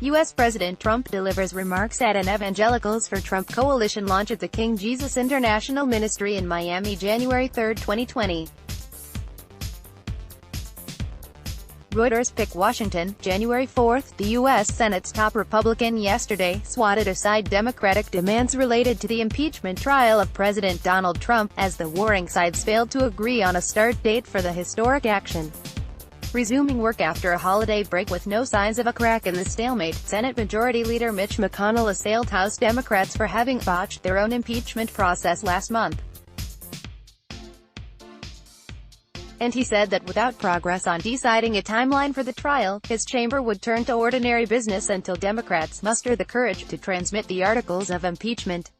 U.S. President Trump delivers remarks at an Evangelicals for Trump coalition launch at the King Jesus International Ministry in Miami January 3, 2020. Reuters pick Washington, January 4. The U.S. Senate's top Republican yesterday swatted aside Democratic demands related to the impeachment trial of President Donald Trump, as the warring sides failed to agree on a start date for the historic action. Resuming work after a holiday break with no signs of a crack in the stalemate, Senate Majority Leader Mitch McConnell assailed House Democrats for having botched their own impeachment process last month. And he said that without progress on deciding a timeline for the trial, his chamber would turn to ordinary business until Democrats muster the courage to transmit the articles of impeachment.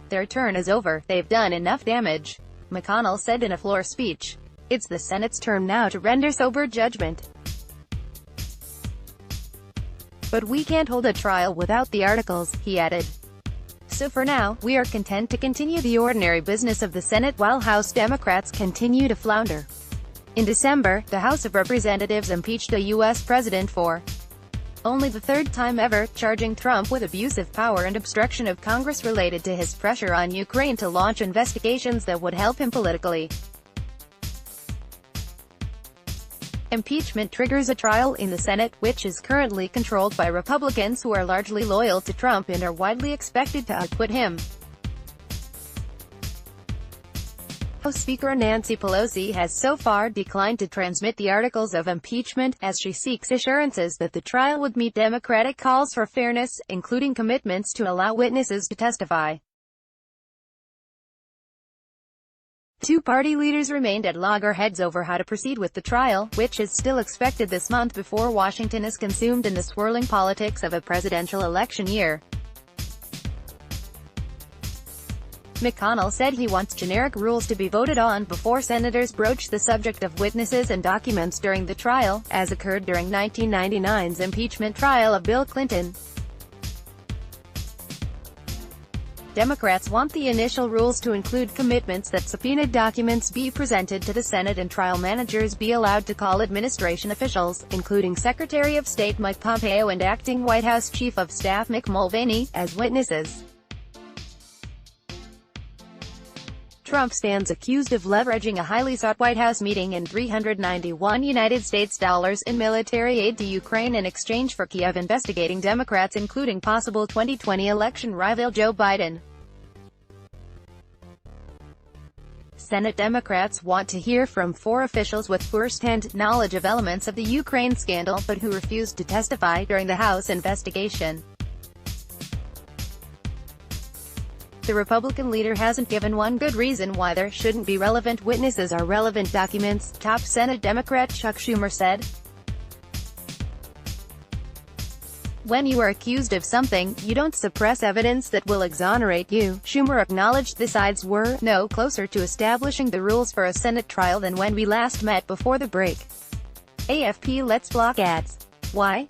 Their turn is over, they've done enough damage, McConnell said in a floor speech. It's the Senate's turn now to render sober judgment. But we can't hold a trial without the articles, he added. So for now, we are content to continue the ordinary business of the Senate while House Democrats continue to flounder. In December, the House of Representatives impeached a U.S. president for only the third time ever, charging Trump with abuse of power and obstruction of Congress related to his pressure on Ukraine to launch investigations that would help him politically. Impeachment triggers a trial in the Senate, which is currently controlled by Republicans who are largely loyal to Trump and are widely expected to acquit him. House Speaker Nancy Pelosi has so far declined to transmit the articles of impeachment, as she seeks assurances that the trial would meet Democratic calls for fairness, including commitments to allow witnesses to testify. Two party leaders remained at loggerheads over how to proceed with the trial, which is still expected this month before Washington is consumed in the swirling politics of a presidential election year. McConnell said he wants generic rules to be voted on before senators broach the subject of witnesses and documents during the trial, as occurred during 1999's impeachment trial of Bill Clinton. Democrats want the initial rules to include commitments that subpoenaed documents be presented to the Senate and trial managers be allowed to call administration officials, including Secretary of State Mike Pompeo and Acting White House Chief of Staff Mick Mulvaney, as witnesses. Trump stands accused of leveraging a highly sought White House meeting and $391 United States dollars in military aid to Ukraine in exchange for Kiev investigating Democrats, including possible 2020 election rival Joe Biden. Senate Democrats want to hear from four officials with first-hand knowledge of elements of the Ukraine scandal, but who refused to testify during the House investigation. The Republican leader hasn't given one good reason why there shouldn't be relevant witnesses or relevant documents, top Senate Democrat Chuck Schumer said. When you are accused of something, you don't suppress evidence that will exonerate you. Schumer acknowledged the sides were no closer to establishing the rules for a Senate trial than when we last met before the break. AFP Let's block ads. Why?